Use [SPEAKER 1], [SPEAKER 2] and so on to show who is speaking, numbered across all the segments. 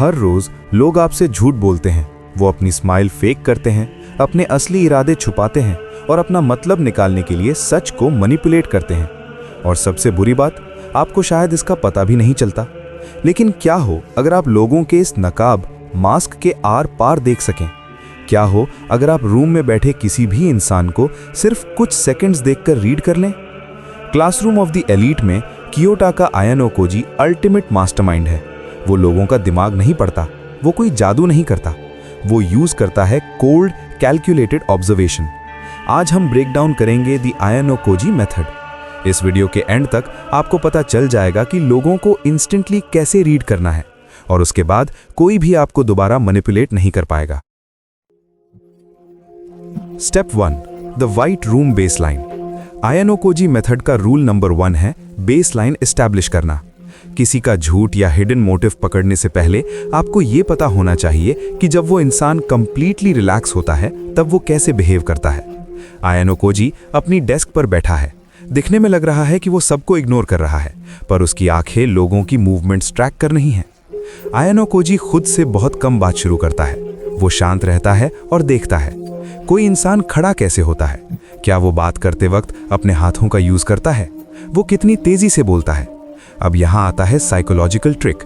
[SPEAKER 1] हर रोज लोग आपसे झूठ बोलते हैं। वो अपनी स्माइल फेक करते हैं, अपने असली इरादे छुपाते हैं और अपना मतलब निकालने के लिए सच को मैनिपुलेट करते हैं। और सबसे बुरी बात, आपको शायद इसका पता भी नहीं चलता। लेकिन क्या हो अगर आप लोगों के इस नकाब मास्क के आर पार देख सकें? क्या हो अगर आप रूम में बैठे किसी भी इंसान को सिर्फ कुछ सेकंड्स देखकर रीड कर लें? क्लासरूम ऑफ द एलीट में कियोटाका आयानो कोजी अल्टीमेट मास्टरमाइंड है। वो लोगों का दिमाग नहीं पढ़ता, वो कोई जादू नहीं करता, वो यूज करता है कोल्ड कैलकुलेटेड ऑब्जर्वेशन। आज हम ब्रेक डाउन करेंगे द आयानो कोजी मेथड। इस वीडियो के एंड तक आपको पता चल जाएगा कि लोगों को इंस्टेंटली कैसे रीड करना है और उसके बाद कोई भी आपको दोबारा मैनिपुलेट नहीं कर पाएगा। Step 1, the white room baseline. आयानो Cozi method का रूल नंबर 1 है बेसलाइन एस्टैब्लिश करना। किसी का झूठ या हिडन मोटिव पकड़ने से पहले आपको यह पता होना चाहिए कि जब वो इंसान कंप्लीटली रिलैक्स होता है तब वो कैसे बिहेव करता है। आयानो कोजी अपनी डेस्क पर बैठा है। दिखने में लग रहा है कि वो सबको इग्नोर कर रहा है, पर उसकी आंखें लोगों की मूवमेंट्स ट्रैक कर रही हैं। आयानो कोजी खुद से बहुत कम बात शुरू करता है। वो शांत रहता है और देखता है कोई इंसान खड़ा कैसे होता है। क्या वो बात करते वक्त अपने हाथों का यूज करता है? वो कितनी तेजी से बोलता है? अब यहां आता है साइकोलॉजिकल ट्रिक।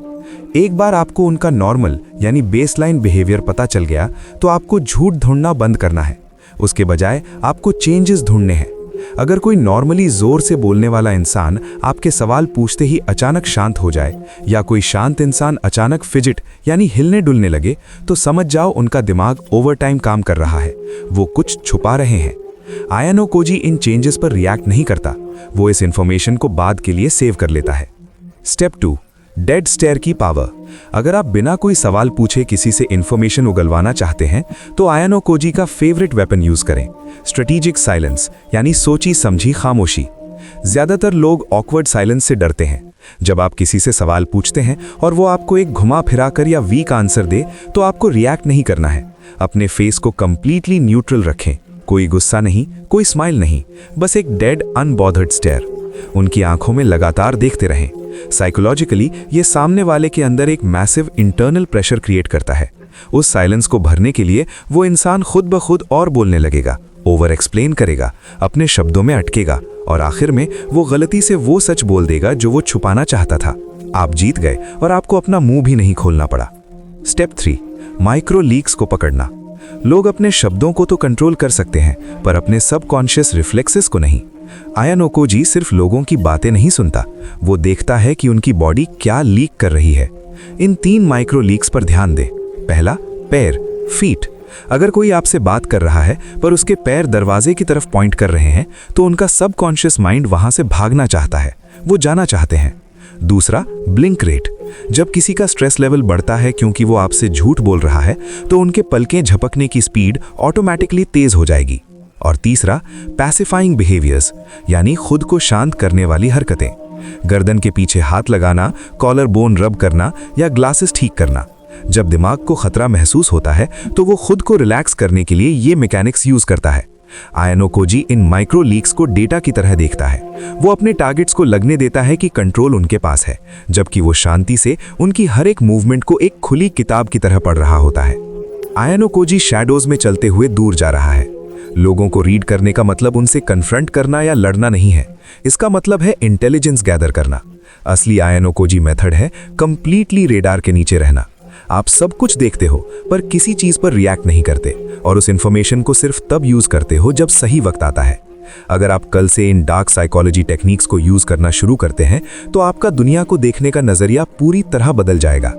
[SPEAKER 1] एक बार आपको उनका नॉर्मल यानी बेसलाइन बिहेवियर पता चल गया तो आपको झूठ ढूंढना बंद करना है। उसके बजाय आपको चेंजेस ढूंढने हैं। अगर कोई नॉर्मली जोर से बोलने वाला इंसान आपके सवाल पूछते ही अचानक शांत हो जाए या कोई शांत इंसान अचानक फिजिट यानी हिलने डुलने लगे, तो समझ जाओ उनका दिमाग ओवरटाइम काम कर रहा है। वो कुछ छुपा रहे हैं। आयानो कोजी इन चेंजेस पर रिएक्ट नहीं करता। वो इस इंफॉर्मेशन को बाद के लिए सेव कर लेता है। स्टेप 2, डेड स्टेयर की पावर। अगर आप बिना कोई सवाल पूछे किसी से इंफॉर्मेशन उगलवाना चाहते हैं तो आयानो कोजी का फेवरेट वेपन यूज करें, स्ट्रेटेजिक साइलेंस यानी सोची समझी खामोशी। ज्यादातर लोग ऑकवर्ड साइलेंस से डरते हैं। जब आप किसी से सवाल पूछते हैं और वो आपको एक घुमा फिराकर या वीक आंसर दे तो आपको रिएक्ट नहीं करना है। अपने फेस को कंप्लीटली न्यूट्रल रखें। कोई गुस्सा नहीं, कोई स्माइल नहीं, बस एक डेड अनबॉदर्ड स्टेयर। उनकी आंखों में लगातार देखते रहें। साइकोलॉजिकली ये सामने वाले के अंदर एक मैसिव इंटरनल प्रेशर क्रिएट करता है। उस साइलेंस को भरने के लिए वो इंसान खुद ब खुद और बोलने लगेगा, ओवर एक्सप्लेन करेगा, अपने शब्दों में अटकेगा और आखिर में वो गलती से वो सच बोल देगा जो वो छुपाना चाहता था। आप जीत गए और आपको अपना मुंह भी नहीं खोलना पड़ा। स्टेप 3, माइक्रो लीक्स को पकड़ना। लोग अपने शब्दों को तो कंट्रोल कर सकते हैं पर अपने सबकॉन्शियस रिफ्लेक्सेस को नहीं। आयानो कोजी सिर्फ लोगों की बातें नहीं सुनता, वो देखता है कि उनकी बॉडी क्या लीक कर रही है। इन 3 माइक्रो लीक्स पर ध्यान दें। पहला, पैर, फीट। अगर कोई आपसे बात कर रहा है पर उसके पैर दरवाजे की तरफ पॉइंट कर रहे हैं तो उनका सबकॉन्शियस माइंड वहां से भागना चाहता है, वो जाना चाहते हैं। दूसरा, ब्लिंक रेट। जब किसी का स्ट्रेस लेवल बढ़ता है क्योंकि वो आपसे झूठ बोल रहा है तो उनके पलकें झपकने की स्पीड ऑटोमेटिकली तेज हो जाएगी। और तीसरा, पैसिफाइंग बिहेवियर्स यानी खुद को शांत करने वाली हरकतें। गर्दन के पीछे हाथ लगाना, कॉलर बोन रब करना या ग्लासेस ठीक करना। जब दिमाग को खतरा महसूस होता है तो वो खुद को रिलैक्स करने के लिए ये मैकेनिक्स यूज करता है। आयानो कोजी इन माइक्रो लीक्स को डेटा की तरह देखता है। वो अपने टारगेट्स को लगने देता है कि कंट्रोल उनके पास है, जबकि वो शांति से उनकी हर एक मूवमेंट को एक खुली किताब की तरह पढ़ रहा होता है। आयानो कोजी शैडोज में चलते हुए दूर जा रहा है। लोगों को रीड करने का मतलब उनसे कन्फ्रंट करना या लड़ना नहीं है। इसका मतलब है इंटेलिजेंस गैदर करना। असली आयानो कोजी मेथड है कंप्लीटली रेडार के नीचे रहना। आप सब कुछ देखते हो पर किसी चीज पर रिएक्ट नहीं करते और उस इंफॉर्मेशन को सिर्फ तब यूज करते हो जब सही वक्त आता है। अगर आप कल से इन डार्क साइकोलॉजी टेक्निक्स को यूज करना शुरू करते हैं तो आपका दुनिया को देखने का नजरिया पूरी तरह बदल जाएगा।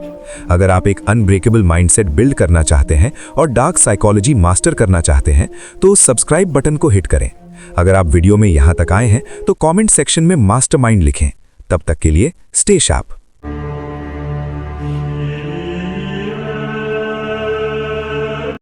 [SPEAKER 1] अगर आप एक अनब्रेकेबल माइंडसेट बिल्ड करना चाहते हैं और डार्क साइकोलॉजी मास्टर करना चाहते हैं तो उस सब्सक्राइब बटन को हिट करें। अगर आप वीडियो में यहां तक आए हैं तो कमेंट सेक्शन में मास्टरमाइंड लिखें। तब तक के लिए स्टे शार्प।